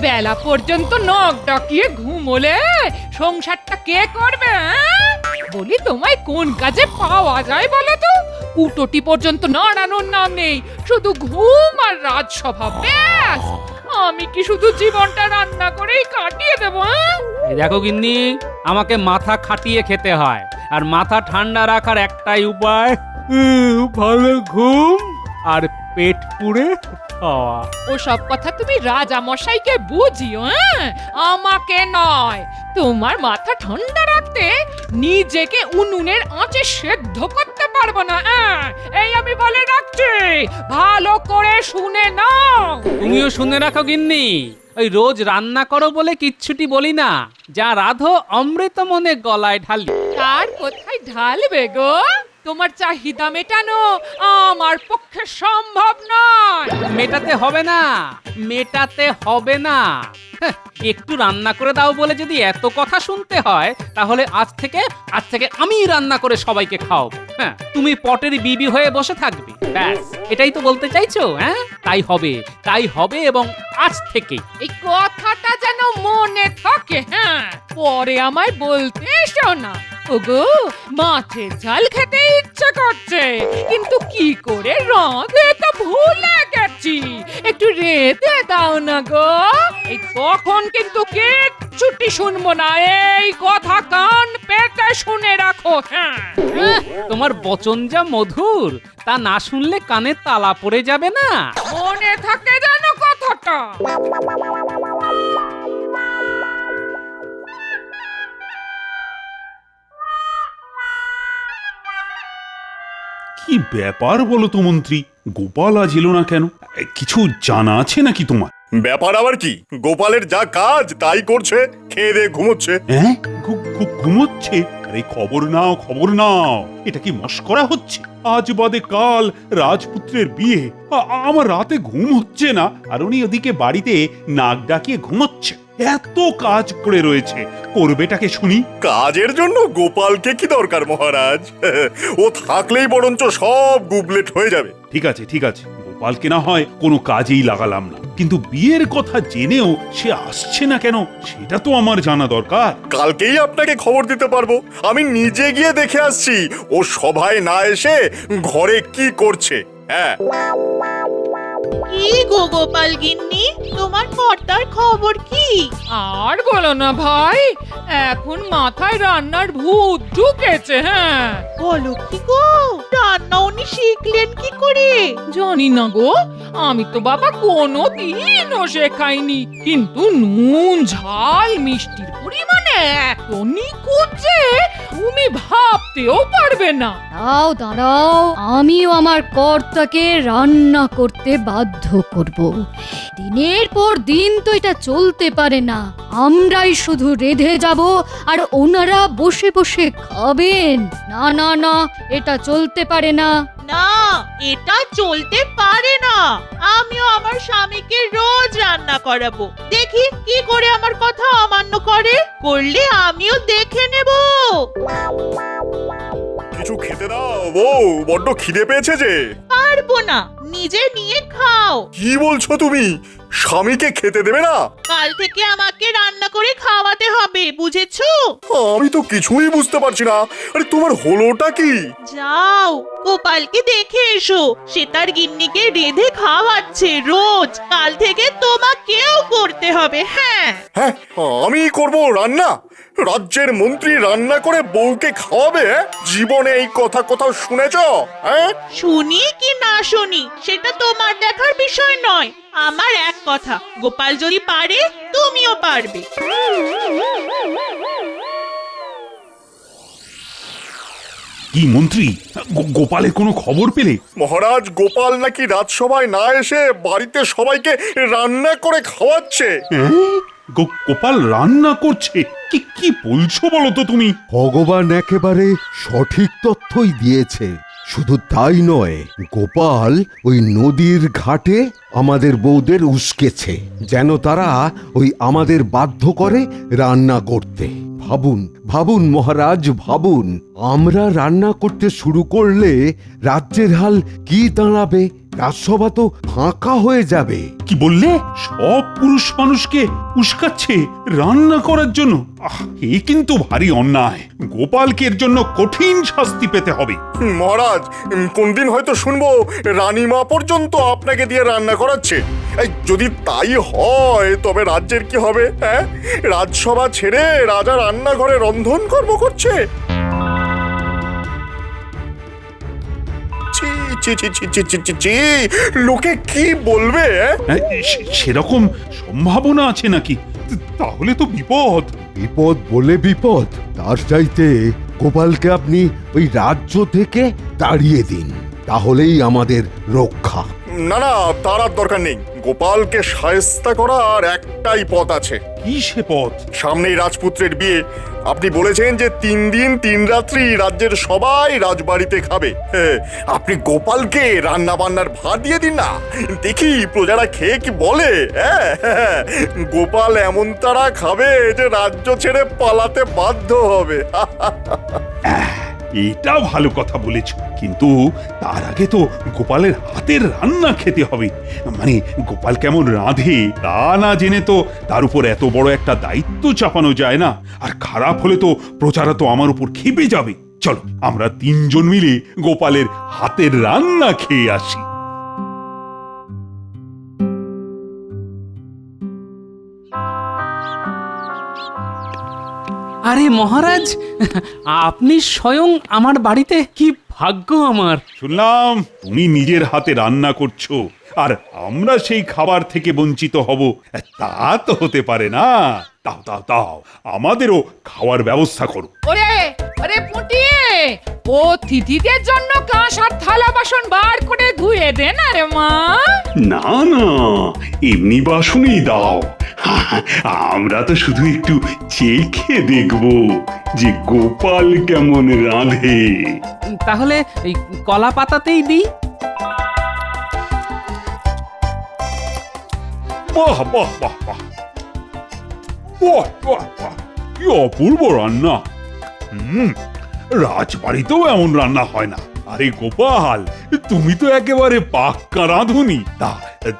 বেলা পর্যন্ত নখ ডাকিয়ে ঘুমোলে সংসারটা কে করবে? বলি তোমায় কোন কাজে পাওয়া যায় বলো তো? কুটোটি পর্যন্ত নাড়ানোর নাম নেই, শুধু ঘুম আর রাজসভা, ব্যাস। আমি কি শুধু জীবনটা রান্না করেই কাটিয়ে দেবো? এই দেখো গিন্নি, আমাকে মাথা খাটিয়ে খেতে হয়, আর মাথা ঠান্ডা রাখার একটাই উপায়, ভালো ঘুম আর পেট পুড়ে খাওয়া। ও সব কথা তুমি রাজা মশাইকে বুঝিও, আমাকে নয়। তোমার মাথা ঠান্ডা রাখতে নিজেকে উনুনের আঁচে সেদ্ধ করতে পারবো না। এই আমি বলে রাখছি, ভালো করে শুনে নাও। তুমিও শুনে রাখো গিন্নি, ওই রোজ রান্না করো বলে কিচ্ছুটি বলি না, যা রাধো অমৃত মনে গলায় ঢালি। তার কোথায় ঢালবে গো? তোমার চাহিদা মেটানো আমার পক্ষে সম্ভব নয়। মেটাতে হবে না, মেটাতে হবে না। একটু রান্না করে দাও বলে যদি এত কথা শুনতে হয়, তাহলে আজ থেকে আমি রান্না করে সবাইকে খাওয়াবো। হ্যাঁ, তুমি পটের বিবি হয়ে বসে থাকবে, ব্যাস। এটাই তো বলতে চাইছো? হ্যাঁ, তাই হবে এবং আজ থেকে। এই কথাটা যেন মনে থাকে। পরে আমায় বলতে এসো না। ওগো, মাছের ঝাল খেতে ইচ্ছে করছে, কিন্তু কি করে রাঁধে তা ভুলে গেছি। একটু রেঁধে দাও না গো। এই তখন কিন্তু কিচ্ছুটি শুনবো না, এই কথা কান পেতে শুনে রাখো। তোমার বচন যা মধুর, তা না শুনলে কানে তালা পড়ে যাবে না? মনে থাকে যেন কথাটা। কি ব্যাপার বলো তো মন্ত্রী, গোপাল আজ এলো না কেন? কিছু জানা আছে নাকি তোমার? ব্যাপার আবার কি? গোপালের যা কাজ তাই করছে, খেয়ে দিয়ে ঘুমোচ্ছে। হ্যাঁ, ঘুমোচ্ছে? আরে খবর নাও, এটা কি মস্করা হচ্ছে? আজ বাদে কাল রাজপুত্রের বিয়ে, আমার রাতে ঘুম হচ্ছে না, আর উনি ওদিকে বাড়িতে নাক ডাকিয়ে ঘুমোচ্ছে। এত কাজ পড়ে রয়েছে, করবেটাকে শুনি। কাজের জন্য গোপালকে কি দরকার মহারাজ? ও থাকলেই বরঞ্চ সব গুবলেট হয়ে যাবে। ঠিক আছে, গোপালকে না হয় কোনো কাজেই লাগালাম না, কিন্তু বিয়ের কথা জেনেও সে আসছে না কেন, সেটা তো আমার জানা দরকার। কালকেই আপনাকে খবর দিতে পারবো। আমি নিজে গিয়ে দেখে আসছি ও সভায় না এসে ঘরে কি করছে। হ্যাঁ, কি গো গোপাল গিন্নি, তোমার কর্তার খবর কি? আর বলো না ভাই, এখন মাথায় রান্নার ভূত ঢুকেছে। বলো কি গো, রান্না উনি শিখলেন কি করে? জানি না গো, আমি তো বাবা কোনো দিনও শেখাইনি, কিন্তু নুন ঝাল মিষ্টির পরিমাণে এত নিখুঁত যে তুমি ভাবতেও পারবে না। দাঁড়াও, আমিও আমার কর্তাকে রান্না করতে বাধ্য করব। দিনের পর দিন তো এটা চলতে পারে না। আমরাই শুধু রেঁধে যাব আর ওনারা বসে বসে খাবেন। না, এটা চলতে পারে না। না, এটা চলতে পারে না। আমিও আমার স্বামীকে রোজ রান্না করাবো, দেখি কি করে আমার কথা অমান্য করলে আমিও দেখে নেব। কিছু খেতে দাও বউ, বড্ড খিদে পেয়েছে যে। পারবো না, নিজে নিয়ে খাও। কি বলছো তুমি? স্বামীকে খেতে দেবে না? কাল থেকে আমাকে রান্না করে খাওয়াতে হবে, বুঝেছো? আমি তো কিছুই বুঝতে পারছি না। আরে তোমার হলোটা কি? যাও, গোপালকে দেখে এসো, সে তার গিন্নিকে রেঁধে খাওয়াচ্ছে রোজ। কাল থেকে তোমাকেও করতে হবে। হ্যাঁ, আমি করব রান্না? রাজ্যের মন্ত্রী রান্না করে বউকে খাওয়াবে? জীবনে এই কথা কোথাও শুনেছো? শুনি কি না শুনি সেটা তোমার দেখার বিষয় নয়। আমার এক কথা, গোপাল যদি পারে তুমিও পারবে। কি মন্ত্রী, গোপালের কোনো খবর পেলে? মহারাজ, গোপাল নাকি রাজসভায় না এসে বাড়িতে সবাইকে রান্না করে খাওয়াচ্ছে। গোপাল রান্না করছে? কি বলছো বলো তো তুমি? ভগবান একেবারে সঠিক তথ্যই দিয়েছে। শুধু তাই নয়, গোপাল ওই নদীর ঘাটে আমাদের বউদের উস্কেছে, যেন তারা ওই আমাদের বাধ্য করে রান্না করতে। ভাবুন মহারাজ, ভাবুন, আমরা রান্না করতে শুরু করলে রাজ্যের হাল কি দাঁড়াবে? রাজসভা তো ফাঁকা হয়ে যাবে। কি বললে? সব পুরুষ মানুষকে উস্কাচ্ছে রান্না করার জন্য? এ কিন্তু ভারী অন্যায়। গোপালকে এর জন্য কঠিন শাস্তি পেতে হবে। মহারাজ, কোনদিন হয়তো শুনবো রানীমা পর্যন্ত আপনাকে দিয়ে রান্না করাচ্ছে। এই যদি তাই হয় তবে রাজ্যের কি হবে? হ্যাঁ, রাজসভা ছেড়ে রাজা রান্নাঘরে রন্ধন কর্ম করছে। ছি, ছি, ছি, ছি, ছি, ছি, ছি, ছি, লোকে কি বলবে? সেরকম সম্ভাবনা আছে নাকি? তাহলে তো বিপদ। বিপদ বলে বিপদ, তার চাইতে গোপালকে আপনি ওই রাজ্য থেকে তাড়িয়ে দিন, তাহলেই আমাদের রক্ষা। না না, তার আর দরকার নেই। গোপালকে শায়েস্তা করার একটাই পথ আছে। কি সে পথ? সামনেই রাজপুত্রের বিয়ে। আপনি বলেছেন যে 3 দিন 3 রাত্রি রাজ্যের সবাই রাজবাড়িতে খাবে। আপনি গোপালকে রান্না বান্নার ভার দিয়ে দিন না, দেখি প্রজারা খেয়ে কি বলে। গোপাল এমন তারা খাবে যে রাজ্য ছেড়ে পালাতে বাধ্য হবে। এটা ভালো কথা বলেছ, কিন্তু তার আগে তো গোপালের হাতের রান্না খেতে হবে। মানে গোপাল কেমন রাঁধে তা না জেনে তো তার উপর এত বড় একটা দায়িত্ব চাপানো যায় না। আর খারাপ হলে তো প্রজারা তো আমার উপর ক্ষেপে যাবে। চলো আমরা 3 জন মিলে গোপালের হাতের রান্না খেয়ে আসি। আরে মহারাজ, আপনি স্বয়ং আমার বাড়িতে, কি ভাগ্য আমার। শুনলাম তুমি নিজের হাতে রান্না করছো, আর আমরা সেই খাবার থেকে বঞ্চিত হব। তা তো হতে পারে না। দাও দাও দাও, আমাদেরও খাওয়ার ব্যবস্থা করো। ওরে ওরে পুটিয়ে, অতিথিদের জন্য কাঁস আর থালা বাসন বার করে ধুয়ে দে না রে মা। না না, এমনি বাসনই দাও। আমরা তো শুধু একটু চেখে দেখব যে গোপাল কেমন রাঁধে। তাহলে এই কলা পাতাতেই দিই। বাহ বাহ বাহ বাহ, বাহ বাহ বাহ, কি অপূর্ব রান্না। রাজবাড়িতেও এমন রান্না হয় না। আরে গোপাল, তুমি তো একেবারে পাক্কা রাঁধুনি। তা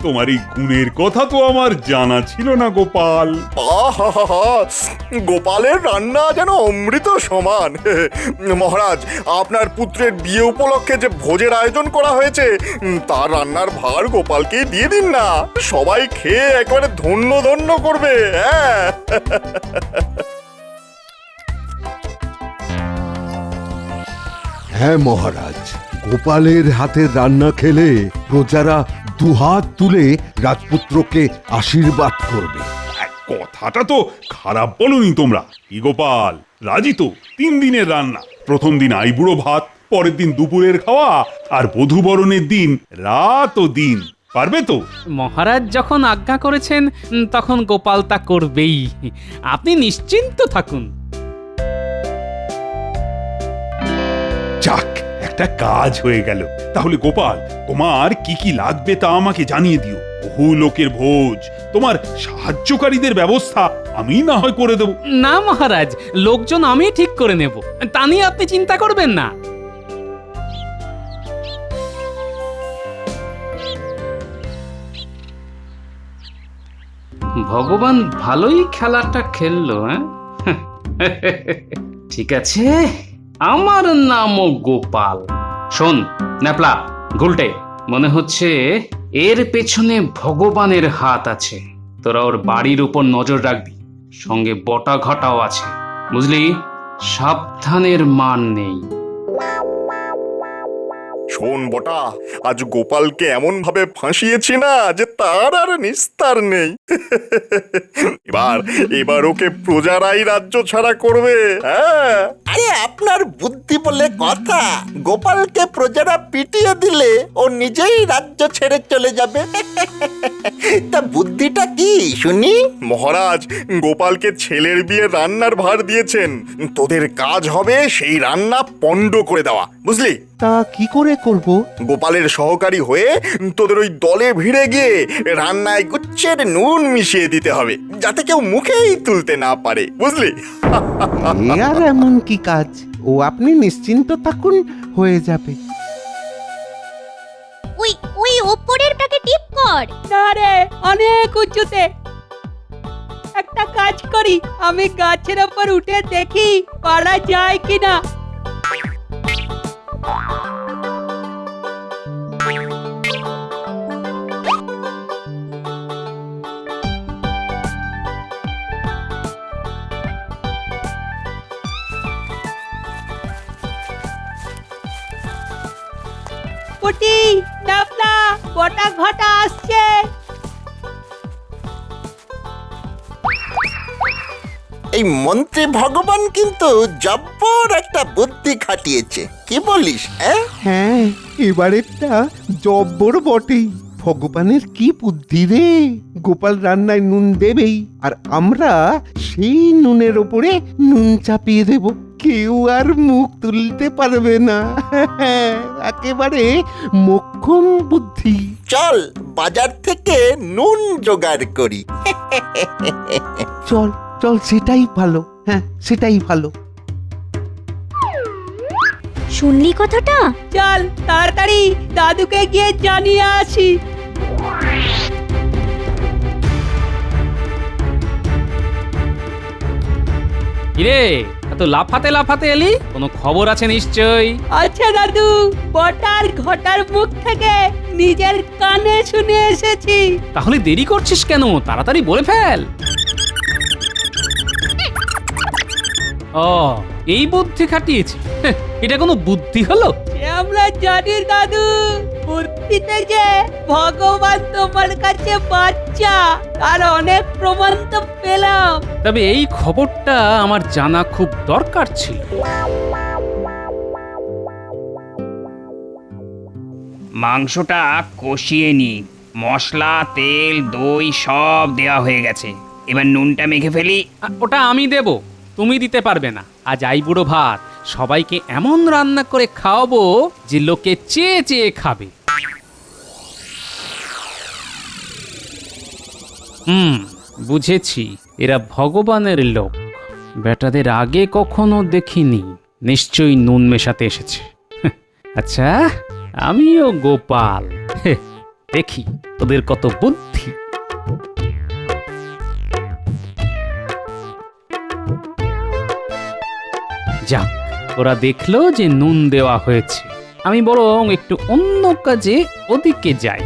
তোমার এই গুণের কথা তো আমার জানা ছিল না গোপাল। আহা, গোপালের রান্না যেন অমৃত সমান। মহারাজ, আপনার পুত্রের বিয়ে উপলক্ষে যে ভোজের আয়োজন করা হয়েছে তার রান্নার ভার গোপালকে দিয়ে দিন না। সবাই খেয়ে একেবারে ধন্য ধন্য করবে। হ্যাঁ, হ্যাঁ মহারাজ, গোপালের হাতের রান্না খেলে প্রজারা দুহাত তুলে রাজপুত্রকে আশীর্বাদ করবে। কথাটা তো খারাপ বলনি তোমরা। কি গোপাল, রাজি তো? 3 দিনের রান্না, প্রথম দিন আইবুড়ো ভাত, পরের দিন দুপুরের খাওয়া, আর বধূবরণের দিন রাত ও দিন। পারবে তো? মহারাজ যখন আজ্ঞা করেছেন তখন গোপাল তা করবেই। আপনি নিশ্চিন্ত থাকুন। যাক, একটা কাজ হয়ে গেল। তাহলে গোপাল, তোমার কি কি লাগবে তা আমাকে জানিয়ে দিও। বহু লোকের ভোজ, তোমার সাহায্যকারীদের ব্যবস্থা আমি না হয় করে দেব। না মহারাজ, লোকজন আমি ঠিক করে নেব, তা নিয়ে আপনি চিন্তা করবেন না। ভগবান ভালোই খেলাটা খেললো। ঠিক আছে, আমার নামও গোপাল। শোন ন্যাপলা, গুলটে, মনে হচ্ছে এর পেছনে ভগবানের হাত আছে। তোরা ওর বাড়ির উপর নজর রাখবি, সঙ্গে বটা ঘটাও আছে, বুঝলি? সাবধানের মান নেই। শোন বটা, আজ গোপালকে এমন ভাবে ফাঁসিয়েছি না যে তার আর নিস্তার নেই। এবার ওকে প্রজারাই রাজ্য ছাড়া করবে। হ্যাঁ, আরে আপনার বুদ্ধি বলে কথা, গোপালকে প্রজারা পিটিয়ে দিলে ও নিজেই রাজ্য ছেড়ে চলে যাবে। তা বুদ্ধিটা কি শুনি? মহারাজ গোপালকে ছেলের বিয়ে রান্নার ভার দিয়েছেন। তোদের কাজ হবে সেই রান্না পণ্ড করে দেওয়া, বুঝলি? তা কি করে করব? গোপালের সহকারী হয়ে তোদের ওই দলে ভিড়ে গিয়ে রান্নায় গুচ্ছের নুন মিশিয়ে দিতে হবে, যাতে কেউ মুখেই তুলতে না পারে, বুঝলি? এ আর এমন কি কাজ, ও আপনি নিশ্চিন্ত থাকুন, হয়ে যাবে। ওই ওই ধারে অনেক উঁচুতে। একটা কাজ করি, আমি গাছের ওপর উঠে দেখি পারা যায় কিনা। পুটি, ডাবলা, বটা ঘটা আসছে। এই মন্ত্রী ভগবান কিন্তু জব্বর একটা বুদ্ধি খাটিয়েছে, কি বলিস? হ্যাঁ, এবারেরটা জব্বর বটেই। ভগবানের কি বুদ্ধি রে! গোপাল রান্নায় নুন দেবেই, আর আমরা সেই নুনের ওপরে নুন চাপিয়ে দেব। কেউ আর মুখ তুলতে পারবে না। একেবারে মোক্ষম বুদ্ধি। চল বাজার থেকে নুন জোগাড় করি। চল চল, সেটাই ভালো। হ্যাঁ, সেটাই ভালো। শুনলি কথাটা? চল তাড়াতাড়ি দাদুকে গিয়ে জানিয়ে আসি। কিরে, এত লাফাতে লাফাতে এলি? কোনো খবর আছে নিশ্চয়ই। আচ্ছা দাদু, বটার ঘটার মুখ থেকে নিজের কানে শুনে এসেছি। তাহলে দেরি করছিস কেন? তাড়াতাড়ি বলে ফেল। ও, এই বুদ্ধি খাটিয়েছি? এটা কোনো বুদ্ধি হলো? সে আমরা জানি দাদু, বুদ্ধিতে যে ভগবান তোমার কাছে বাচ্চা, তার অনেক প্রমাণ তো পেলাম। তবে এই খবরটা আমার জানা খুব দরকার ছিল। মাংসটা কষিয়ে নি, মশলা, তেল, দই সব দেওয়া হয়ে গেছে। এবার নুনটা মেখে ফেলি। ওটা আমি দেব, তুমি দিতে পারবে না। আজ আইবুড়ো ভাত সবাইকে এমন রান্না করে খাওয়াবো যে লোকে চেয়ে চেয়ে খাবে। বুঝেছি, এরা ভগবানের লোক। বেটাদের আগে কখনো দেখিনি, নিশ্চয়ই নুন মেশাতে এসেছে। আচ্ছা, আমিও গোপাল, দেখি তোদের কত বুদ্ধি। যাক, ওরা দেখলো যে নুন দেওয়া হয়েছে। আমি বরং একটু অন্য কাজে ওদিকে যাই।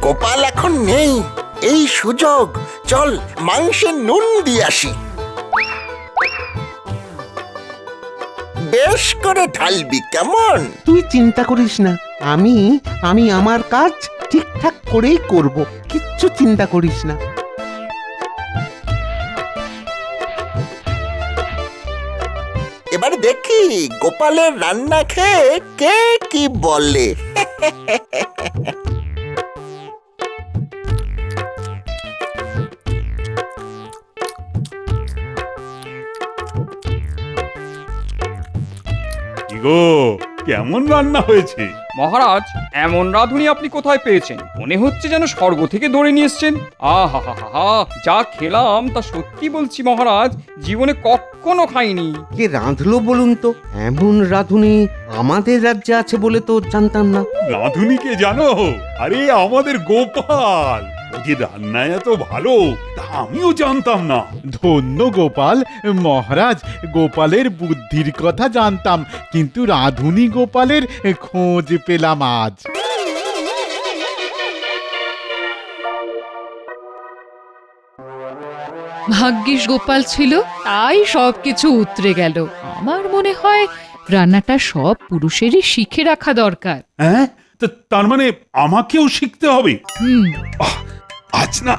গোপাল এখন নেই, এই সুযোগ। চল মাংসে নুন দিয়ে আসি। বেশ করে ঢালবি, কেমন? তুই চিন্তা করিস না, আমি আমি আমার কাজ ঠিকঠাক করেই করব। কিচ্ছু চিন্তা করিস না। এবার দেখি গোপালের রান্না খেয়ে কে কি বলে। কি গো, কেমন রান্না হয়েছে? মহারাজ, এমন রাঁধুনি আপনি কোথায় পেয়েছেন? মনে হচ্ছে যেন স্বর্গ থেকে ধরে নিয়ে এসছেন। আহা হা হা, যা খেলাম তা সত্যি বলছি মহারাজ, জীবনে কখনো খাইনি। কে রাঁধলো বলুন তো? এমন রাঁধুনি আমাদের রাজ্যে আছে বলে তো জানতাম না। রাঁধুনিকে জানো? আরে আমাদের গোপাল। ও যে রান্নায় এত ভালো তা আমিও জানতাম না। ধন্য গোপাল মহারাজ, গোপালের বুদ্ধির কথা জানতাম, কিন্তু রাঁধুনি গোপালের খোঁজ পেলাম আজ। ভাগ্যিস গোপাল ছিল, তাই সবকিছু উতরে গেল। আমার মনে হয় রান্নাটা সব পুরুষেরই শিখে রাখা দরকার। হ্যাঁ, তার মানে আমাকেও শিখতে হবে? হুম। আজ না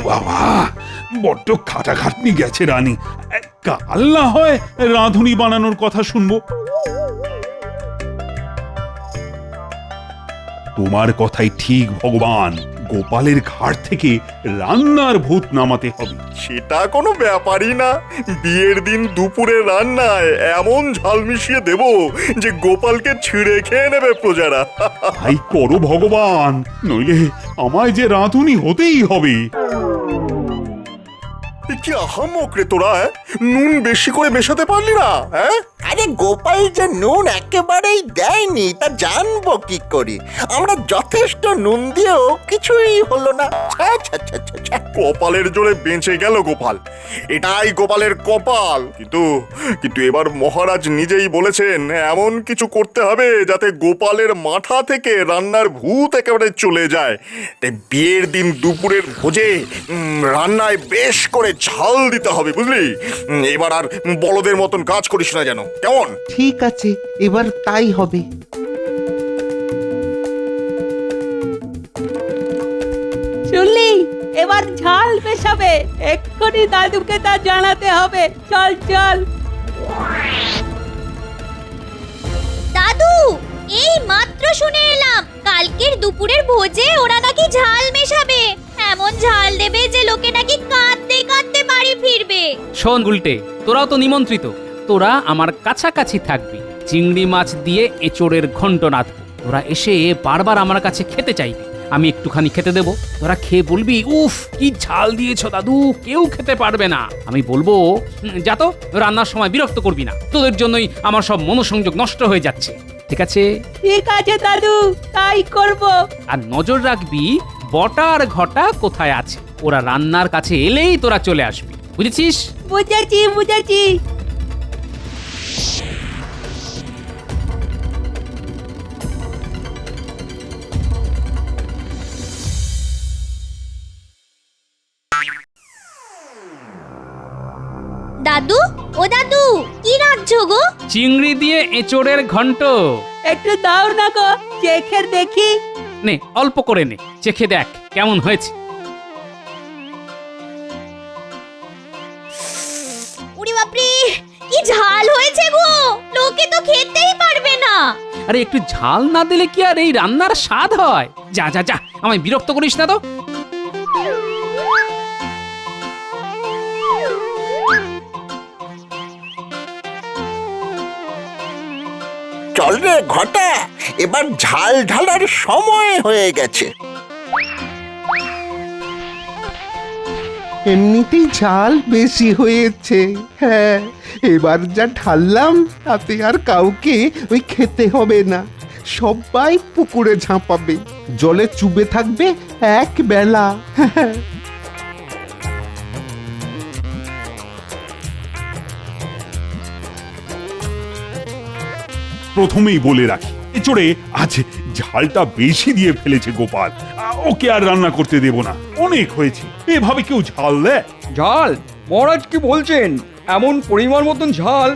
বাবা, বড্ড খাটাখাটনি গেছে রানী। কাল না হয় রাঁধুনি বানানোর কথা শুনবো। তোমার কথাই ঠিক ভগবান, গোপালের ঘাট থেকে রান্নার ভূত নামাতে হবে। সেটা কোনো ব্যাপারই না। বিয়ের দিন দুপুরে রান্নায় এমন ঝাল মিশিয়ে দেব যে গোপালকে ছিঁড়ে খেয়ে নেবে প্রজারা। তাই করো ভগবান, নইলে আমায় যে রাঁধুনি হতেই হবে। কি আহামক রে তোরা, নুন বেশি করে মেশাতে পারলি না? হ্যাঁ, আরে গোপাল যে নুন একেবারেই দেয়নি তা জানবো কি করে? আমরা যথেষ্ট নুন দিয়েও কিছুই হলো না। ছ্যা, ছ্যা, ছ্যা, ছ্যা, ছ্যা। কপালের জোরে বেঁচে গেল গোপাল। এটাই গোপালের কপাল। কিন্তু এবার মহারাজ নিজেই বলেছেন এমন কিছু করতে হবে যাতে গোপালের মাথা থেকে রান্নার ভূত একেবারে চলে যায়। তাই বিয়ের দিন দুপুরের ভোজে রান্নায় বেশ করে ঝাল দিতে হবে, বুঝলি? এবার আর বলদের মতন কাজ করিস না যেন, কেমন? ঠিক আছে, এবার তাই হবে। শুনলি, এবার ঝাল মেশাবে। এক্ষুনি দাদুকে তা জানাতে হবে। চল চল। দাদু, এই মাত্র শুনে এলাম কালকের দুপুরের ভোজে ওরা নাকি ঝাল মেশাবে। এমন ঝাল দেবে যে লোকে নাকি কাঁদতে কাঁদতে বাড়ি ফিরবে। শোন গুলটে, তোরাও তো নিমন্ত্রিত। তোরা আমার কাছাকাছি থাকবি। চিংড়ি মাছ দিয়ে এঁচোড়ের ঘন্ট রাঁধবো। তোরা এসে বারবার আমার কাছে খেতে চাইবি, আমি একটুখানি খেতে দেবো। তোরা খেয়ে বলবি, উফ কি ঝাল দিয়েছো দাদু, কেউ খেতে পারবে না। আমি বলবো, যা তো, রান্নার সময় বিরক্ত করবি না, তোদের জন্যই আমার সব মনোসংযোগ নষ্ট হয়ে যাচ্ছে। ঠিক আছে? ঠিক আছে দাদু, তাই করব। আর নজর রাখবি বটা আর ঘটা কোথায় আছে। ওরা রান্নার কাছে এলেই তোরা চলে আসবি, বুঝেছিস? বুঝেছি বুঝেছি। দাদু, ও দাদু, কি রাখছো গো? চিংড়ি দিয়ে এঁচোড়ের ঘন্ট। একটু দাও না গো, চেখে দেখি। নে, অল্প করে নে, চেখে দেখ কেমন হয়েছে। উড়ি বাপরে, কি ঝাল হয়েছে গো, লোকে তো খেতেই পারবে না। আরে একটু ঝাল না দিলে কি আর এই রান্নার স্বাদ হয়? যা যা যা, আমায় বিরক্ত করিস না তো। চল রে ঘটা, এবার ঝাল ঢালার সময় হয়ে গেছে। এমনিতেই ঝাল বেশি হয়েছে। হ্যাঁ, এবার যা ঢাললাম তাতে আর কাউকে ওই খেতে হবে না। সবাই পুকুরে ঝাঁপাবে, জলে চুবে থাকবে এক বেলা। প্রথমেই বলে রাখি, এচোড়ে আজ ঝালটা বেশি দিয়ে ফেলেছে গোপাল। ওকে আর রান্না করতে দেব না, অনেক হয়েছে। এভাবে কেউ ঝাল দেয়? ঝাল? মহারাজ কি বলছেন? এমন পরিমাণ মতন ঝাল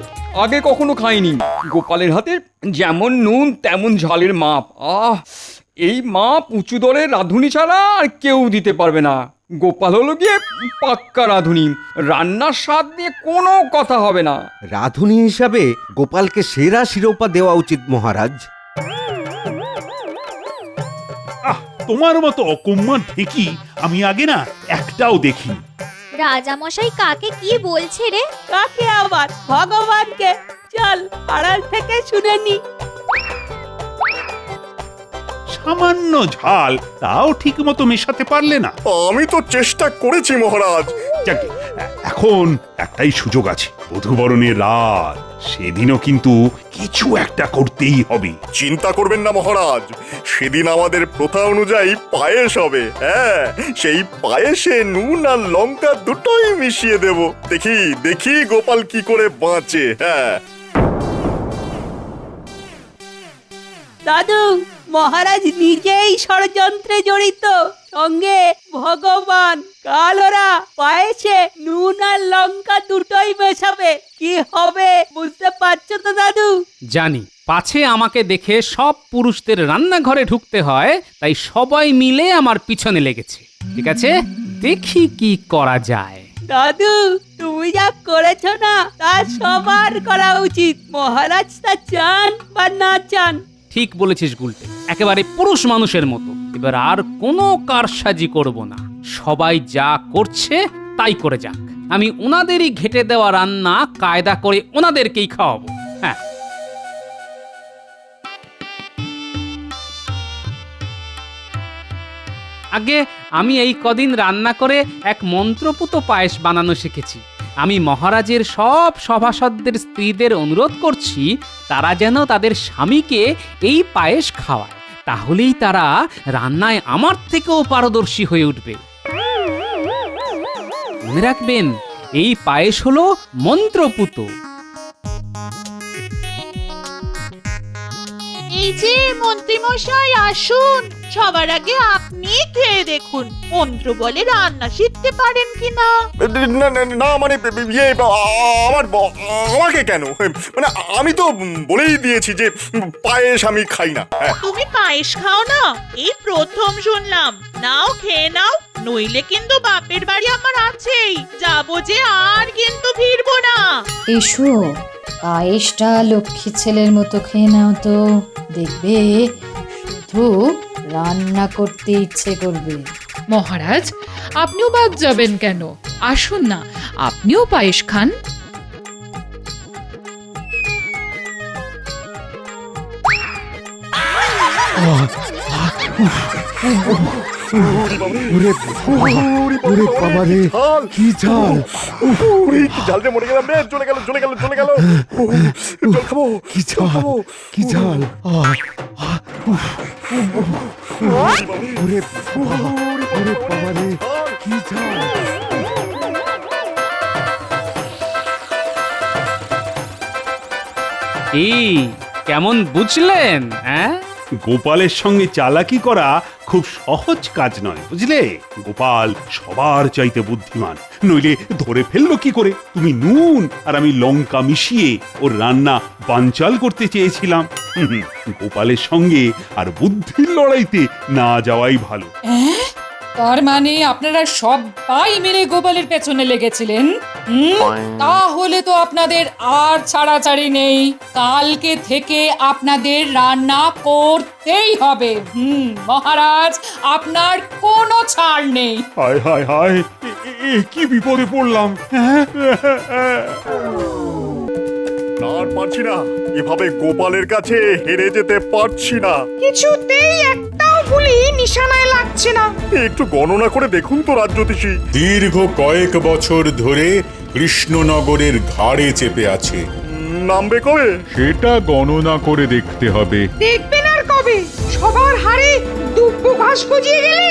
আগে কখনো খাইনি। গোপালের হাতের যেমন নুন তেমন ঝালের মাপ। এই মাপ উঁচু দরের রাঁধুনি ছাড়া আর কেউ দিতে পারবে না। গোপাল হলো গিয়ে পাক্কা রাঁধুনি, রান্নার স্বাদ নিয়ে কোনো কথা হবে না। রাঁধুনি হিসাবে গোপালকে সেরা শিরোপা দেওয়া উচিত মহারাজ। তোমার মতো অকম্মার ঢেকি আমি আগে না একটাও দেখিনি। রাজামশাই কাকে কি বলছে রে? কাকে আবার? ভগবানকে। চল আড়াল থেকে শুনে নি। সামান্য ঝাল, তাও ঠিক মতো মেশাতে পারলে না। আমি তো চেষ্টা করেছি মহারাজ। যাকে, এখন একটাই সুযোগ আছে, বধূবরণের রাত, সেদিনও কিন্তু কিছু একটা করতেই হবে। চিন্তা করবেন না মহারাজ, সেদিন আমাদের প্রথা অনুযায়ী পায়েস হবে। হ্যাঁ, সেই পায়েসে নুন আর লঙ্কা দুটোই মিশিয়ে দেব। দেখি দেখি গোপাল কি করে বাঁচে। হ্যাঁ দাদু, মহারাজ নিজেই ষড়যন্ত্রে জড়িত, সঙ্গে ভগবান। কাল ওরা পায়েসে নুন আর লঙ্কা দুটোই মেশাবে। কি হবে বুঝতে পারছো তো দাদু? জানি, পাছে আমাকে দেখে সব পুরুষদের রান্নাঘরে ঢুকতে হয়, তাই সবাই মিলে আমার পিছনে লেগেছে। ঠিক আছে, দেখি কি করা যায়। দাদু, তুমি যা করেছো না তা সবার করা উচিত, মহারাজ তা চান বা না চান। ঠিক বলেছিস গুলটে, একেবারে পুরুষ মানুষের মতো। এবার আর কোনো কারসাজি করব না, সবাই যা করছে তাই করে যাক। আমি ওনাদেরই ঘেটে দেওয়া রান্না কায়দা করে ওনাদেরকেই খাওয়াবো। হ্যাঁ, আগে আমি এই কদিন রান্না করে এক মন্ত্রপুত পায়েস বানানো শিখেছি। আমি মহারাজের সব সভাসদদের স্ত্রীদের অনুরোধ করছি তারা যেন তাদের স্বামীকে এই পায়েস খাওয়ায়, তাহলেই তারা রান্নায় আমার থেকেও পারদর্শী হয়ে উঠবে। মনে রাখবেন, এই পায়েস হলো মন্ত্রপুত। এই যে মন্ত্রী মশাই, আসুন। সবার আগে আপনি খেয়ে দেখুন, মন্ত্র বলে রান্না শিখতে পারেন কিনা। না না না, মানে ইয়ে আমাকে কেন? মানে আমি তো বলেই দিয়েছি যে পায়েস আমি খাই না। তুমি পায়েস খাও না? এই প্রথম শুনলাম। নাও খেয়ে নাও, নইলে কিন্তু বাপের বাড়ি আমার আছেই, যাবো যে আর কিন্তু ফিরবো না। এসো, পায়েসটা লক্ষ্মী ছেলের মতো খেয়ে নাও তো, দেখবে শুধু রান্না করতে ইচ্ছে করবে। মহারাজ, আপনিও বাদ যাবেন কেন? আসুন না, আপনিও পায়েস খান। ওরে বাবা রে, কি ঝাল! ঝাল দিয়ে মরে গেলাম রে, চলে গেল চলে গেল চলে গেল। জল খাবো, কি ঝাল, কি ঝাল! ওরে বাবা রে, কি ঝাল! এই কেমন বুঝলেন? হ্যাঁ, গোপালের সঙ্গে চালাকি করা খুব সহজ কাজ নয়, বুঝলে? গোপাল সবার চাইতে বুদ্ধিমান, নইলে ধরে ফেললো কি করে? তুমি নুন আর আমি লঙ্কা মিশিয়ে ওর রান্না বানচাল করতে চেয়েছিলাম। গোপালের সঙ্গে আর বুদ্ধির লড়াইতে না যাওয়াই ভালো। তার মানে আপনারা সবাই মিলে গোপালের পেছনে লেগেছিলেন? তাহলে তো আপনাদের আর ছাড়াছাড়ি নেই, কালকে থেকে আপনাদের রান্না করতেই হবে। মহারাজ, আপনার কোনো ছাড় নেই। হায় হায় হায়, কি বিপদে পড়লাম! আর পারছি না, এভাবে গোপালের কাছে হেরে যেতে পারছি না। কিছুতেই একটাও গুলি নিশানায় লাগছে না। একটু গণনা করে দেখুন তো রাজ্যতীষী। দীর্ঘ কয়েক বছর ধরে কৃষ্ণনগরের ঘাড়ে চেপে আছে। নামবে কবে? সেটা গণনা করে দেখতে হবে। দেখবেন আর কবে? সবার হাড়ে দুব্ব ঘাস গজিয়ে গেলে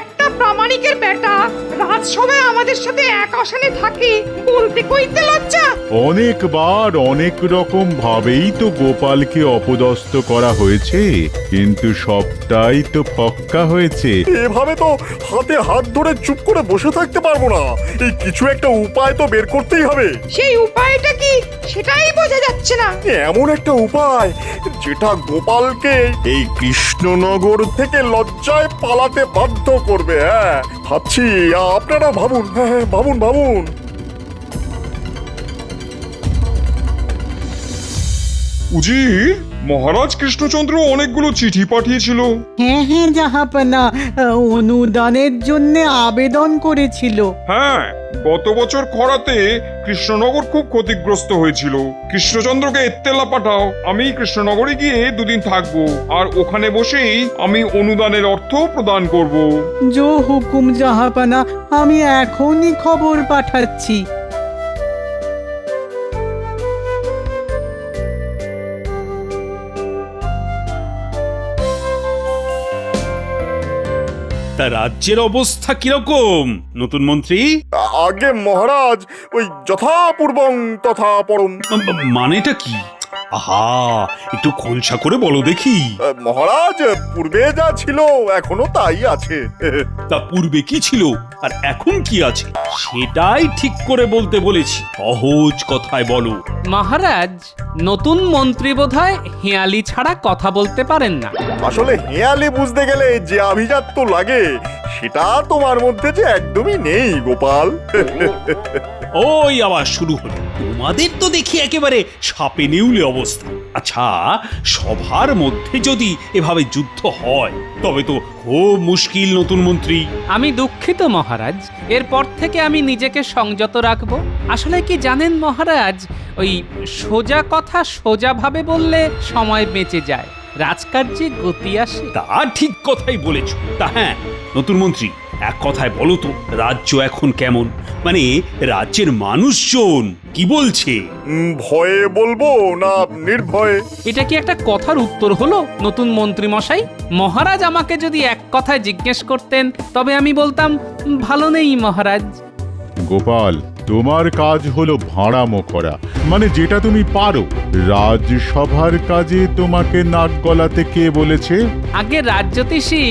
একটা প্রামাণিকের বেটা রাজসভায় আমাদের সাথে এক আসনে থাকে, বলতে কইতে লজ্জা। অনেকবার অনেক রকম ভাবেই তো গোপালকে অপদস্থ করা হয়েছে, কিন্তু সবটাই তো ফক্কা হয়েছে। এভাবে তো হাতে হাত ধরে চুপ করে বসে থাকতে পারবো না, এই কিছু একটা উপায় তো বের করতেই হবে। সেই উপায়টা কি সেটাই বোঝা যাচ্ছে না। এমন একটা উপায় যেটা গোপালকে এই কৃষ্ণনগর থেকে লজ্জায় পালাতে বাধ্য করবে। হ্যাঁ, ভাবছি, আপনারা ভাবুন। হ্যাঁ, ভাবুন ভাবুন। উজির, মহারাজ কৃষ্ণচন্দ্র অনেকগুলো চিঠি পাঠিয়েছিল। হ্যাঁ হ্যাঁ জাহাপনা, অনুদানের জন্য আবেদন করেছিল। হ্যাঁ, গত বছর খরাতে কৃষ্ণনগর খুব ক্ষতিগ্রস্ত হয়েছিল। কৃষ্ণচন্দ্রকে এত্তেলা পাঠাও, আমি কৃষ্ণনগরে গিয়ে দুদিন থাকবো, আর ওখানে বসেই আমি অনুদানের অর্থ প্রদান করব। জো হুকুম জাহাপনা, আমি এখনই খবর পাঠাচ্ছি। তা রাজ্যের অবস্থা কিরকম নতুন মন্ত্রী? আগে মহারাজ, ওই যথাপূর্বং তথা পরম। মানেটা কি? আহা, একটু খোলসা করে বলো দেখি। মহারাজ, পূর্বে যা ছিল এখনো তাই আছে। তা পূর্বে কি ছিল আর এখন কি আছে সেটাই ঠিক করে বলতে বলেছি, সহজ কথায় বলো। মহারাজ, নতুন মন্ত্রী বোধহয় হেয়ালি ছাড়া কথা বলতে পারেন না। আসলে হেয়ালি বুঝতে গেলে যে আভিজাত্য লাগে সেটা তোমার মধ্যে যে একদমই নেই গোপাল। ওই আবার শুরু হলো। তোমাদের তো দেখি একেবারে সাপে নেউলে অবস্থা। আচ্ছা, সভার মধ্যে যদি এভাবে যুদ্ধ হয় তবে তো খুব মুশকিল নতুন মন্ত্রী। আমি দুঃখিত মহারাজ, এরপর থেকে আমি নিজেকে সংযত রাখব। আসলে কি জানেন মহারাজ, ওই সোজা কথা সোজাভাবে বললে সময় বেঁচে যায়, রাজকার্যে গতি আসে। তা ঠিক কথাই বলেছ। তা হ্যাঁ, নতুন মন্ত্রী, এক কথায় বলো তো, রাজ্য এখন কেমন? মানে রাজ্যের মানুষজন কি বলছে? ভয়ে বলবো না নির্ভয়ে? এটা কি একটা কথার উত্তর হলো নতুন মন্ত্রী মশাই? মহারাজ আমাকে যদি এক কথায় জিজ্ঞেস করতেন তবে আমি বলতাম ভালো নেই মহারাজ। গোপাল, তোমার কাজ হলো ভাঁড়ামো করা, মানে যেটা তুমি পারো। রাজসভার কাজে তোমাকে নাক গলাতে কে বলেছে? আগে রাজ্যতীষী,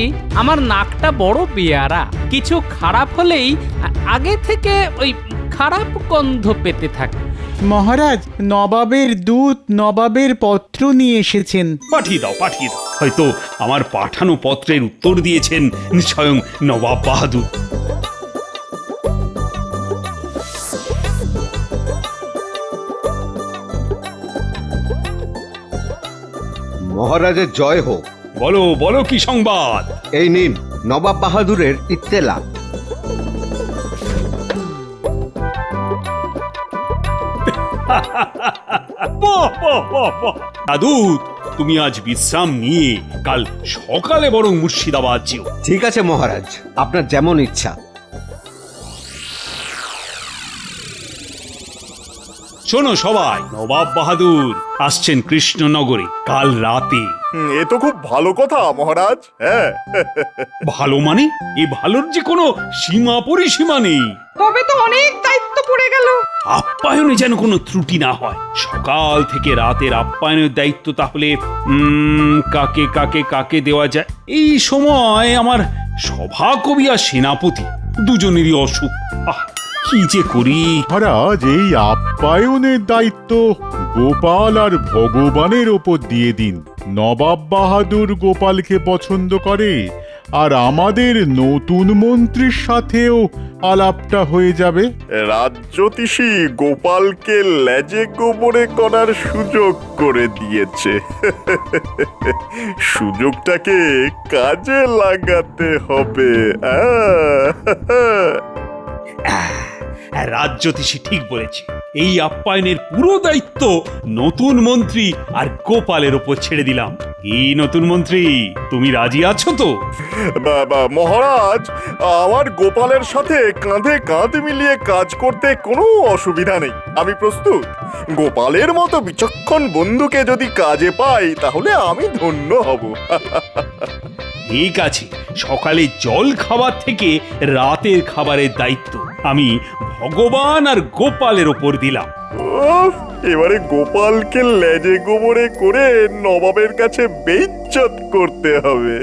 আমার নাকটা বড় পেয়ারা, কিছু খারাপ হলেই আগে থেকে ওই খারাপ গন্ধ পেতে থাকে। মহারাজ, নবাবের দূত নবাবের পত্র নিয়ে এসেছেন। পাঠিয়ে দাও, পাঠিয়ে দাও। হয়তো আমার পাঠানো পত্রের উত্তর দিয়েছেন স্বয়ং নবাব বাহাদুর। মহারাজের জয় হোক। বলো বলো, কি সংবাদ? এই নিন নবাব বাহাদুরের ইত্তেলা। বাহ, বাহ, বাহ, বাহ। দাদু, তুমি আজ বিশ্রাম নিয়ে কাল সকালে বরং মুর্শিদাবাদ যেও। ঠিক আছে মহারাজ, আপনার যেমন ইচ্ছা। শোনো সবাই, নবাব বাহাদুর আসছেন কৃষ্ণনগরে কাল রাতে। এ তো খুব ভালো কথা মহারাজ। হ্যাঁ, ভালো মানে? এ ভালোর যে কোনো সীমা পরিসীমা নেই। তবে তো অনেক দায়িত্ব পড়ে গেল। আপ্যায়নে যেন কোনো ত্রুটি না হয়। সকাল থেকে রাতের আপ্যায়নের দায়িত্ব তাহলে কাকে কাকে কাকে দেওয়া যায়? এই সময় আমার সভাকবি আর সেনাপতি দুজনেরই অসুখ। কি যে করি। মহারাজ, এই আপ্যায়নের দায়িত্ব গোপাল আর ভগবানের ওপর দিয়ে দিন। নবাব বাহাদুর গোপালকে পছন্দ করে, আর আমাদের নতুন মন্ত্রীর সাথেও আলাপটা হয়ে যাবে। রাজ্যতীষী গোপালকে লেজে গোবরে করার সুযোগ করে দিয়েছে। সুযোগটাকে কাজে লাগাতে হবে। রাজ্যতীষী ঠিক বলেছে। এই আপ্যায়নের পুরো দায়িত্ব নতুন মন্ত্রী আর গোপালের ওপর ছেড়ে দিলাম। এই নতুন মন্ত্রী, তুমি রাজি আছো তো? মহারাজ, আমার গোপালের সাথে কাঁধে কাঁধ মিলিয়ে কাজ করতে কোনো অসুবিধা নেই। আমি প্রস্তুত। গোপালের মতো বিচক্ষণ বন্ধুকে যদি কাজে পাই তাহলে আমি ধন্য হব। ঠিক আছে, সকালে জল খাবার থেকে রাতের খাবারের দায়িত্ব আমি ভগবান আর গোপালের ওপর দিলাম। এবারে গোপালকে লেজে গোবরে করে নবাবের কাছে বেইজ্জত করতে হবে।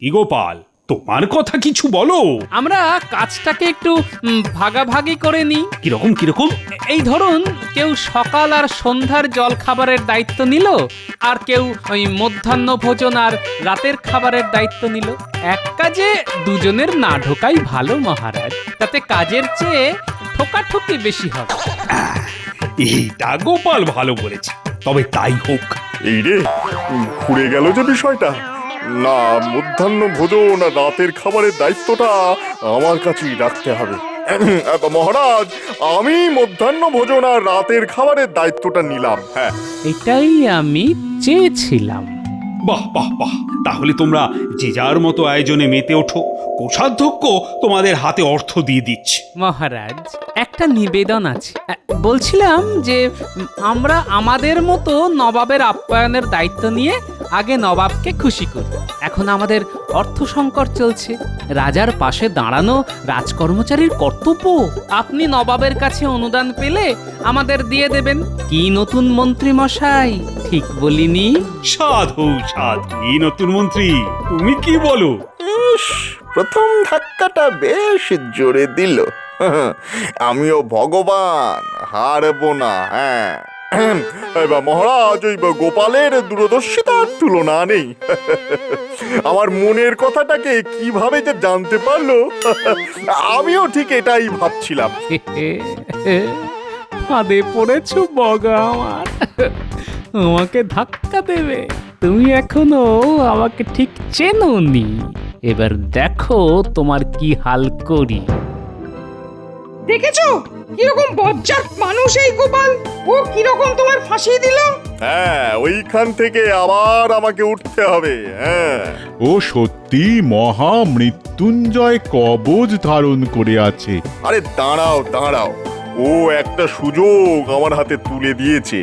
কি গোপাল, তোমার কথা কিছু বলো। আমরা কাজটাকে একটু ভাগাভাগি করে নিই। কিরকম কিরকম? এই ধরুন, কেউ সকাল আর সন্ধ্যার জল খাবারের দায়িত্ব নিল, আর কেউ ওই মধ্যাহ্ন ভোজন আর রাতের খাবারের দায়িত্ব নিল। এক কাজে দুজনের না ঢোকাই ভালো মহারাজ, তাতে কাজের চেয়ে ঠোকাঠুকি বেশি হবে। এইটা গোপাল ভালো বলেছে, তবে তাই হোক। এই রে, ঘুরে গেল যে বিষয়টা। না, মধ্যাহ্ন ভোজন আর রাতের খাবারের দায়িত্বটা আমার কাছেই রাখতে হবে। মহারাজ, আমি মধ্যাহ্ন ভোজন আর রাতের খাবারের দায়িত্বটা নিলাম। হ্যাঁ, এটাই আমি চেয়েছিলাম। বাহ বাহ বাহ, তাহলে তোমরা যে যার মতো আয়োজনে মেতে ওঠো। কোষাধ্যক্ষ তোমাদের হাতে অর্থ দিয়ে দিচ্ছে। মহারাজ, একটা নিবেদন আছে। বলছিলাম যে আমরা আমাদের মতো নবাবের আপ্যায়নের দায়িত্ব নিয়ে আগে নবাবকে খুশি করি। এখন আমাদের অর্থ সংকট চলছে, রাজার পাশে দাঁড়ানো রাজকর্মচারীর কর্তব্য। আপনি নবাবের কাছে অনুদান পেলে আমাদের দিয়ে দেবেন। কি নতুন মন্ত্রী মশাই, ঠিক বলিনি? সাধু সাধু, এই নতুন মন্ত্রী, তুমি কি বলো? প্রথম ধাক্কাটা বেশ জোরে দিল। আমিও ভগবান, হারবো না। হ্যাঁ, মহারাজ, ওই গোপালের দূরদর্শিতার তুলনা নেই। আমার মনের কথাটাকে কিভাবে যে জানতে পারলো, আমিও ঠিক এটাই ভাবছিলাম। ফাঁদে পড়েছো বগা আমার, আমাকে ধাক্কা দেবে। তুমি এখনো আমাকে ঠিক চেনোনি, এবার দেখো তোমার কি হাল করি। দেখেছো কিরকম বজ্জাত মানুষ এই গোপাল, ও কিরকম তোমার ফাঁসি দিল। হ্যাঁ, ওইখান থেকে আবার আমাকে উঠতে হবে। হ্যাঁ, ও সত্যি মহা মৃত্যুঞ্জয় কবচ ধারণ করে আছে। আরে দাঁড়াও দাঁড়াও, ও একটা সুযোগ আমার হাতে তুলে দিয়েছে।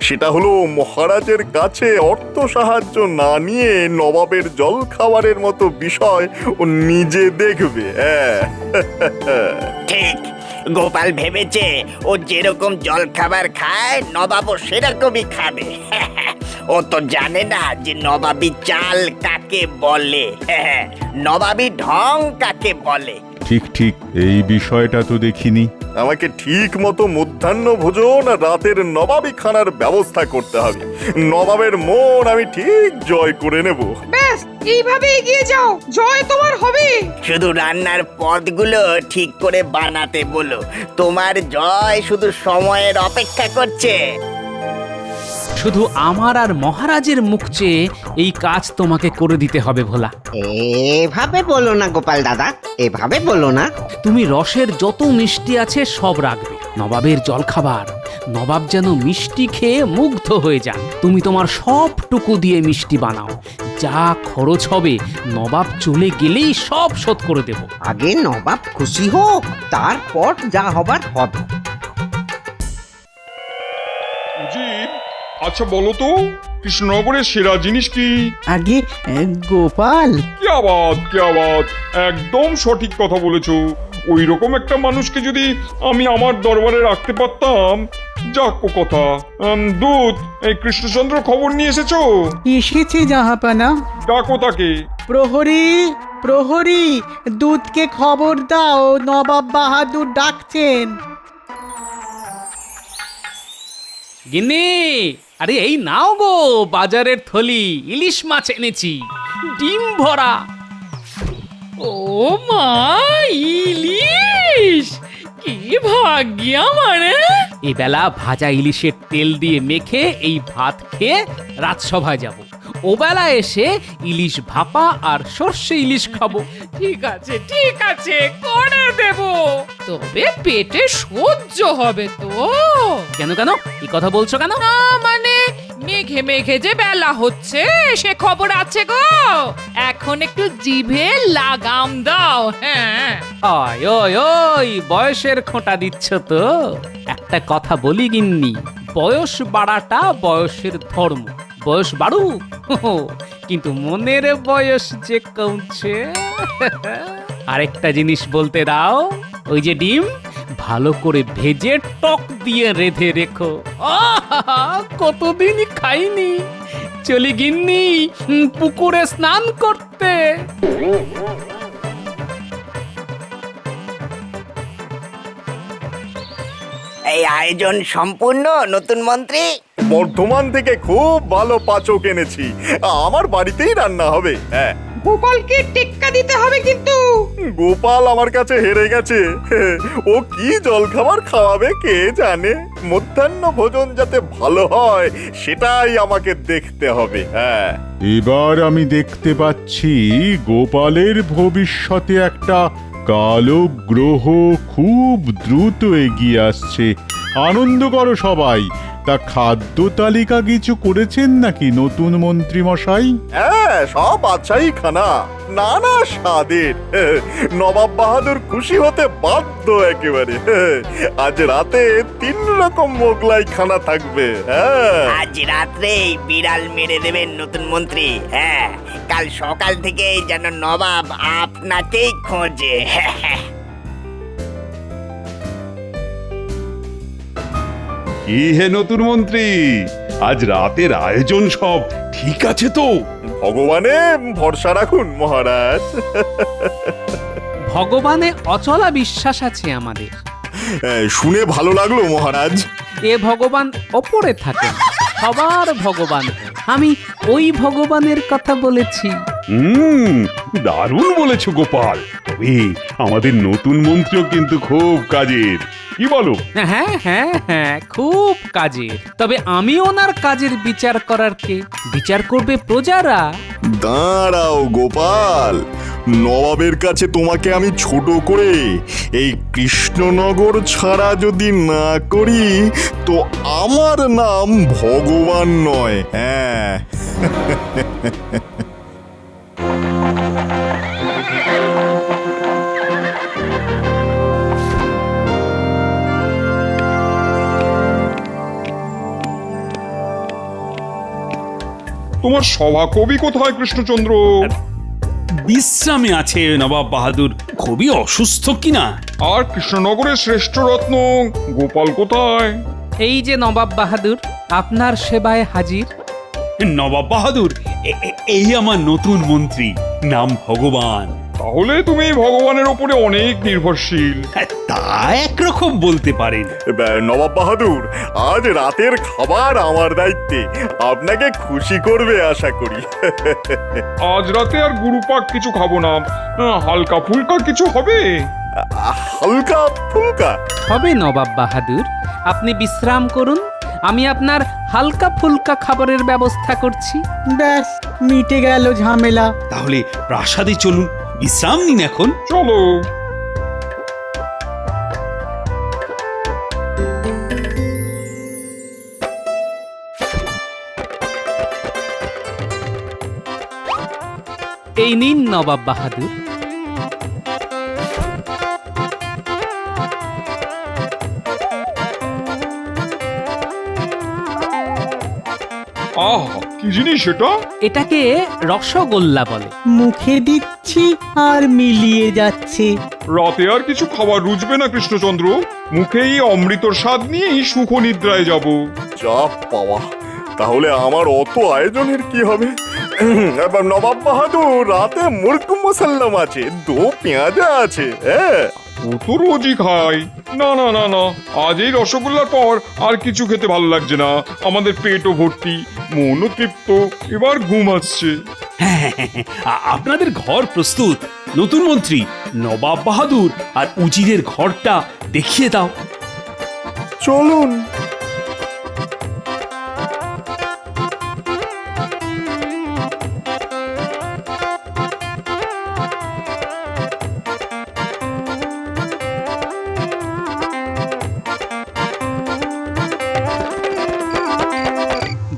সেটা হলো মহারাজের কাছে অর্থ সাহায্য না নিয়ে নবাবের জল খাবারের মতো বিষয় ও নিজে দেখবে। হ্যাঁ, ঠিক, গোপাল ভেবেছে ও যেরকম জল খাবার খায় নবাবও সেরকমই খাবে। ও তো জানে না যে নবাবী চাল কাকে বলে, নবাবী ঢং কাকে বলে। ঠিক ঠিক, এই বিষয়টা তো দেখিনি। আমাকে ঠিক মতো মধ্যাহ্ন ভোজন আর রাতের নবাবী খানার ব্যবস্থা করতে হবে। নবাবের মন আমি ঠিক জয় করে নেব। ব্যাস এইভাবে এগিয়ে যাও, জয় তোমার হবে। শুধু রান্নার পদগুলো ঠিক করে বানাতে বলো, তোমার জয় শুধু সময়ের অপেক্ষা করছে। শুধু আমার আর মহারাজের মুখ চেয়ে এই কাজ তোমাকে করে দিতে হবে ভোলা। এভাবে বলো না গোপাল দাদা, এভাবে বলো না। তুমি রসের যত মিষ্টি আছে সব রাখবে, নবাবের জলখাবার। নবাব যেন মিষ্টি খেয়ে মুগ্ধ হয়ে যান। তুমি তোমার সবটুকু দিয়ে মিষ্টি বানাও, যা খরচ হবে নবাব চলে গেলেই সব শোধ করে দেব। আগে নবাব খুশি হোক, তারপর যা হবার হবে। আচ্ছা বলো তো, কৃষ্ণনগরের সেরা জিনিস কি? আগে গোপাল। কি আবাদ, একদম সঠিক কথা বলেছো। ওই রকম একটা মানুষকে যদি আমি আমার দরবারে রাখতে পারতাম। যাক ও কথা। দূত, এই কৃষ্ণচন্দ্র খবর নিয়ে এসেছো? এসেছে জাহাপানা। ডাকো তাকে। প্রহরী, প্রহরী, দূতকে খবর দাও, নবাব বাহাদুর ডাকছেন। গিন্নি, আরে এই নাও গো বাজারের থলি, ইলিশ মাছ এনেছি, ডিম ভরা। ও মা, ইলিশ! কি ভাগ্য আমার! এবেলা ভাজা ইলিশের তেল দিয়ে মেখে এই ভাত খেয়ে রাজসভায় যাব। ওবেলা এসে ইলিশ ভাপা আর সর্ষে ইলিশ খাবো। ঠিক আছে, করে দেব। তবে পেটে সহ্য হবে তো? কেন এই কথা বলছো কেন? না মানে মেঘে মেঘে যে বেলা হচ্ছে সে খবর আছে গো। এখন একটু জিভে লাগাম দাও। হ্যাঁ, ওই বয়সের খোঁটা দিচ্ছ তো। একটা কথা বলি গিন্নি, বয়স বাড়াটা বয়সের ধর্ম। বয়স বাড়ুক, কিন্তু মনের বয়স যে কমছে। আরেকটা জিনিস বলতে দাও, ওই যে ডিম ভালো করে ভেজে টক দিয়ে রেঁধে রেখো। কতদিন খাইনি। চলি গিন্নি পুকুরে স্নান করতে। এই আয়োজন সম্পূর্ণ নতুন মন্ত্রী। বর্ধমান থেকে খুব ভালো পাচক এনেছি, আমার বাড়িতেই রান্না হবে। হ্যাঁ, গোপালকে টেক্কা দিতে হবে কিন্তু। গোপাল আমার কাছে হেরে গেছে। ও কি জলখাবার খাওয়াবে কে জানে। মধ্যাহ্ন ভোজন যাতে ভালো হয় সেটাই আমাকে দেখতে হবে। হ্যাঁ, এবার আমি দেখতে পাচ্ছি গোপালের ভবিষ্যতে একটা কালো গ্রহ খুব দ্রুত এগিয়ে আসছে। আনন্দ করো সবাই। তা খাদ্য তালিকা কিছু করেছেন নাকি নতুন মন্ত্রী মশাই? হ্যাঁ, সব বাদশাহী খানা, নানা স্বাদের। নবাব বাহাদুর খুশি হতে বাধ্য একেবারে। আজ রাতে 3 রকম মোগলাই খানা থাকবে। হ্যাঁ, আজ রাত্রেই বিড়াল মেরে দেবেন নতুন মন্ত্রী। হ্যাঁ, কাল সকাল থেকেই যেন নবাব আপনাকেই খোঁজে। কি হে নতুন মন্ত্রী, আজ রাতের আয়োজন সব ঠিক আছে তো? ভগবানে ভরসা রাখুন মহারাজ। ভগবানে অচলা বিশ্বাস আছে আমাদের। শুনে ভালো লাগলো মহারাজ। এ ভগবান ওপরে থাকেন। সবার ভগবান। আমি ওই ভগবানের কথা বলেছি। দারুণ বলেছো গোপাল। তবে আমাদের নতুন মন্ত্রীও কিন্তু খুব কাজের, কি বলো? হ্যাঁ হ্যাঁ হ্যাঁ, খুব কাজের। তবে আমি ওনার কাজের বিচার করার কে? বিচার করবে প্রজারা। দাঁড়াও গোপাল, নবাবের কাছে তোমাকে আমি ছোট করে এই কৃষ্ণনগর ছাড়া যদি না করি তো আমার নাম ভগবান নয়। হ্যাঁ তোমার সভাকবি কোথায় কৃষ্ণচন্দ্র? বিশ্রামে আছে নবাব বাহাদুর, খুবই অসুস্থ কিনা। আর কৃষ্ণনগরের শ্রেষ্ঠ রত্ন গোপাল কোথায়? এই যে নবাব বাহাদুর, আপনার সেবায় হাজির। নবাব বাহাদুর, এই আমার নতুন মন্ত্রী, নাম ভগবান। তাহলে তুমি ভগবানের ওপরে অনেক নির্ভরশীল। তা একরকম বলতে পারেন। নবাব বাহাদুর, আজ রাতের খাবার আমার দায়িত্বে, আপনাকে খুশি করবে আশা করি। আজ রাতে আর গুরুপাক কিছু খাবো না, হালকা ফুলকা কিছু হবে। হালকা ফুলকা হবে নবাব বাহাদুর, আপনি বিশ্রাম করুন, আমি আপনার হালকা ফুলকা খাবারের ব্যবস্থা করছি। ব্যাস, মিটে গেল ঝামেলা। তাহলে প্রাসাদে চলুন, বিশ্রাম নিন এখন। চলো। এই নিন নবাব বাহাদুর। আহ, কি জিনিস এটা? এটাকে রসগোল্লা বলে। মুখে দিচ্ছি আর মিলিয়ে যাচ্ছে। রাতে আর কিছু খাবার রুচবে না কৃষ্ণচন্দ্র, মুখেই অমৃতর স্বাদ নিয়েই সুখ নিদ্রায় যাব। যা পাওয়া, তাহলে আমার অত আয়োজনের কি হবে? নবাব বাহাদুর, রাতে মুরগ মুসাল্লাম আছে, দো পেঁয়াজা আছে। হ্যাঁ, ও তো রোজই খাই। না না না না, আজ এই রসগোল্লার পর আর কিছু খেতে ভালো লাগছে না। আমাদের পেটও ভর্তি, মনও তৃপ্ত, এবার ঘুম আসছে। আপনাদের ঘর প্রস্তুত। নতুন মন্ত্রী নবাব বাহাদুর আর উজিরের ঘরটা দেখিয়ে দাও। চলুন।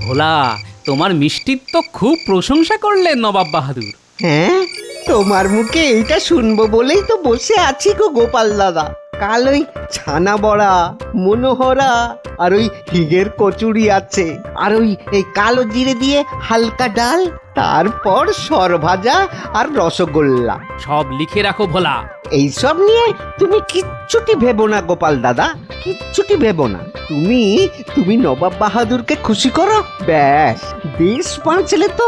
ভোলা, তোমার মিষ্টির তো খুব প্রশংসা করলেন নবাব বাহাদুর। হ্যাঁ, তোমার মুখে এইটা শুনবো বলেই তো বসে আছি গো গোপাল দাদা। কাল ওই ছানা বড়া, মনোহরা আর ওই হিগের কচুরি আছে, আর ওই এই কালো জিরে দিয়ে হালকা ডাল, তারপর সরভাজা আর রসগোল্লা। সব লিখে রাখো ভোলা। এইসব নিয়ে তুমি কিচ্ছুটি ভেবো না গোপাল দাদা, কিচ্ছুটি ভেবো না। তুমি নবাব বাহাদুরকে খুশি করো, ব্যাস। দেশ বাঁচলে তো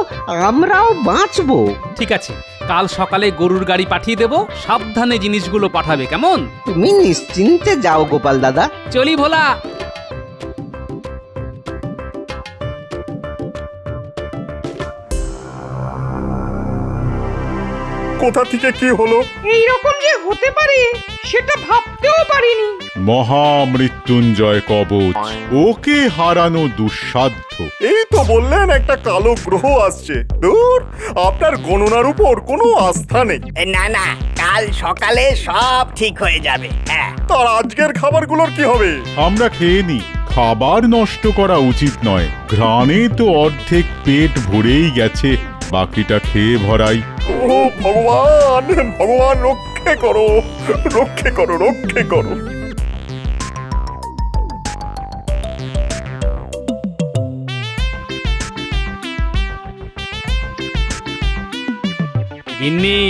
আমরাও বাঁচবো। ঠিক আছে, কাল সকালে গরুর গাড়ি পাঠিয়ে দেব, সাবধানে জিনিসগুলো পাঠাবে, কেমন? তুমি নিশ্চিন্তে যাও গোপাল দাদা। চলি ভোলা। কোথা থেকে কি হলো? এইরকম যে হতে পারে সেটা ভাবতেও পারিনি। মহামৃত্যুঞ্জয় কবচ, ওকে হারানো দুঃসাধ্য। এই তো বললেন একটা কালো গ্রহ আসছে। দূর, আপনার গণনার উপর কোনো আস্থা নেই। না না, কাল সকালে সব ঠিক হয়ে যাবে। হ্যাঁ, তার আজকের খাবারগুলোর কি হবে? আমরা খেয়ে নি, খাবার নষ্ট করা উচিত নয়। ঘ্রাণে তো অর্ধেক পেট ভরেই গেছে, বাকিটা খেয়ে ভরাই। ও ভগবান, ভগবান রক্ষে করো, রক্ষে করো, রক্ষে করো। গিন্নি,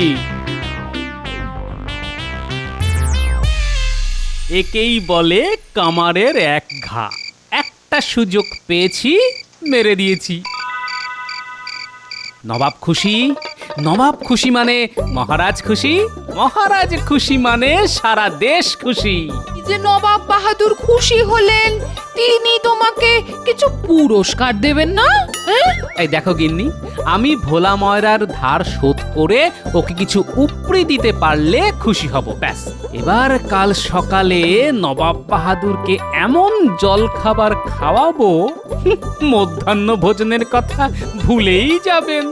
একেই বলে কামারের এক ঘা। একটা সুযোগ পেয়েছি, মেরে দিয়েছি। নবাব খুশি, নবাব খুশি মানে মহারাজ খুশি, মহারাজ খুশি মানে সারা দেশ খুশি। যে নবাব বাহাদুর খুশি হলেন তিনি তোমাকে কিছু পুরস্কার দেবেন না? হ্যাঁ? এই দেখো গিন্নি, আমি ভোলা ময়রার ধার শোধ করে ওকে কিছু উপরি দিতে পারলে খুশি হব, ব্যাস। এবার কাল সকালে নবাব বাহাদুরকে এমন জল খাবার খাওয়াবো, মধ্যাহ্ন ভোজনের কথা ভুলেই যাবেন।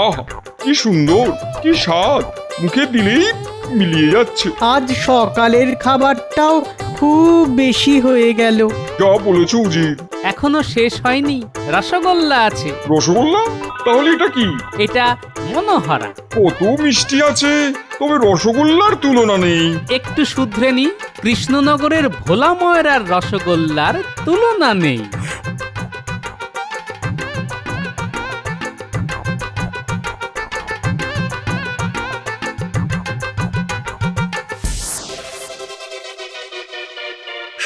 আহা কি সুন্দর, কি স্বাদ, মুখে দিলেই মিলিয়ে যাচ্ছে। আজ সকালের খাবারটাও খুব বেশি হয়ে গেল। যা বলেছো উজির। এখনো শেষ হয়নি, রসগোল্লা আছে। রসগোল্লা? তাহলে এটা কি? এটা মনোহরা। কত মিষ্টি আছে, তবে রসগোল্লার তুলনা নেই। একটু শুধরে নি, কৃষ্ণনগরের ভোলা ময়রার রসগোল্লার তুলনা নেই।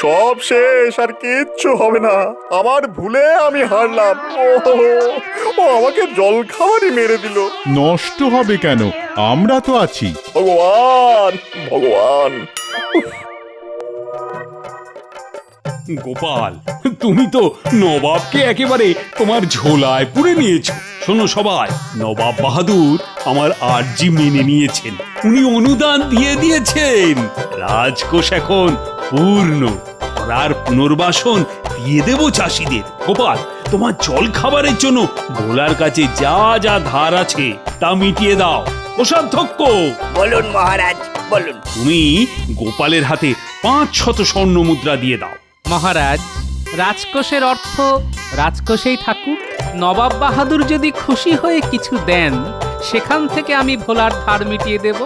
সব শেষ, আর কিচ্ছু হবে না। আমার ভুলে আমি হারলাম। ও আমাকে জল খাবারই মেরে দিল। নষ্ট হবে কেন, আমরা তো আছি। ভগবান ভগবান। গোপাল, তুমি তো নবাবকে একেবারে তোমার ঝোলায় পুরে নিয়েছো। শোনো সবাই, নবাব বাহাদুর আমার আর্জি মেনে নিয়েছেন, উনি অনুদান দিয়ে দিয়েছেন। রাজকোষ এখন পূর্ণ, আর পুনর্বাসন দিয়ে দেব চাষিদের। গোপাল, তোমার জল খাবারের জন্য ভোলার কাছে যা যা ধার আছে তা মিটিয়ে দাও। কোষাধ্যক্ষ, বলুন মহারাজ, বলুন। তুমি গোপালের হাতে 500 স্বর্ণ মুদ্রা দিয়ে দাও। মহারাজ, রাজকোষের অর্থ রাজকোষেই থাকুক। নবাব বাহাদুর যদি খুশি হয়ে কিছু দেন, সেখান থেকে আমি ভোলার ধার মিটিয়ে দেব।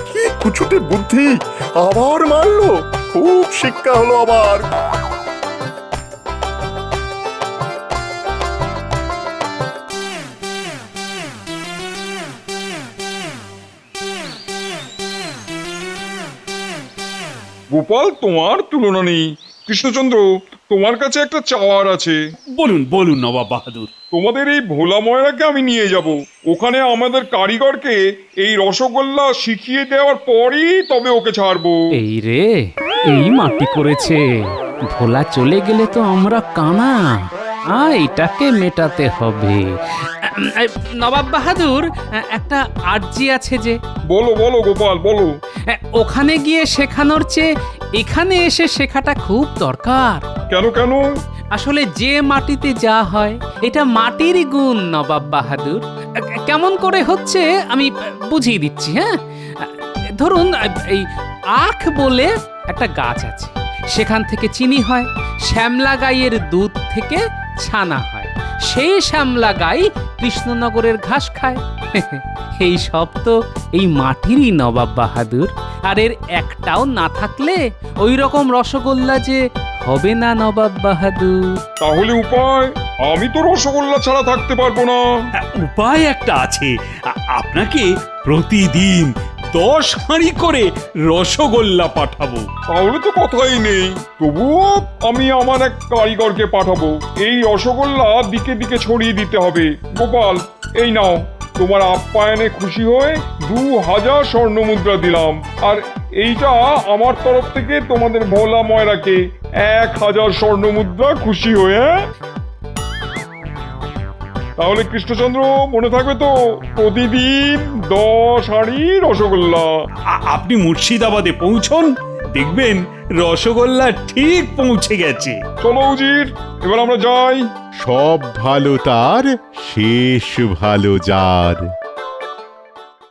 কি কুছুটে বুদ্ধি, আবার মারলো। খুব শিক্ষা হলো আবার। গোপাল, তোমার তুলনা নেই। কৃষ্ণচন্দ্র, তোমার কাছে একটা চাওয়ার আছে। বলুন বলুন নবাব বাহাদুর। তোমাদের এই ভোলা ময়রাকে আমি নিয়ে যাব, ওখানে আমাদের কারিগরকে এই রসগোল্লা শিখিয়ে দেওয়ার পরই তবে ওকে ছাড়বো। এই রে, এই মাটি করেছে। ভোলা চলে গেলে তো আমরা কানা, এটাকে মেটাতে হবে। নবাব বাহাদুর, একটা আর্জি আছে যে। বলো বলো গোপাল, বলো। ওখানে গিয়ে শেখানোর চেয়ে এখানে এসে শেখাটা খুব দরকার। কেন কেন? আসলে যে মাটিতে যা হয়, এটা মাটিরই গুণ নবাব বাহাদুর। কেমন করে হচ্ছে আমি বুঝিয়ে দিচ্ছি। হ্যাঁ, ধরুন এই আখ বলে একটা গাছ আছে, সেখান থেকে চিনি হয়। শ্যামলা গাইয়ের দুধ থেকে ছানা হয়, সেই শ্যামলা গাই কৃষ্ণনগরের ঘাস খায়। এই সব তো এই মাটিরই নবাব বাহাদুর। আর এর একটাও না থাকলে ওই রকম রসগোল্লা যে হবে না নবাব বাহাদুর। তাহলে উপায়? আমি তো রসগোল্লা ছাড়া থাকতে পারবো না। উপায় একটা আছে, আপনাকে প্রতিদিন 10 হাঁড়ি করে রসগোল্লা পাঠাবো। তাহলে তো কথাই নেই। তবুও আমি আমার এক কারিগরকে পাঠাবো, এই রসগোল্লা দিকে দিকে ছড়িয়ে দিতে হবে। গোপাল, এই নাও, তোমার আপ্যায়নে খুশি হয়ে 2000 স্বর্ণ মুদ্রা দিলাম। আর এইটা আমার তরফ থেকে তোমাদের ভোলা ময়রাকে 1000 স্বর্ণ মুদ্রা খুশি হয়ে। তাহলে কৃষ্ণচন্দ্র, মনে থাকবে তো, প্রতিদিন 10 হাঁড়ি রসগোল্লা। আপনি মুর্শিদাবাদে পৌঁছন, দেখবেন রসগোল্লা ঠিক পৌঁছে গেছে। চলো উজির, এবার আমরা যাই। সব ভালো তার, শেষ ভালো যার।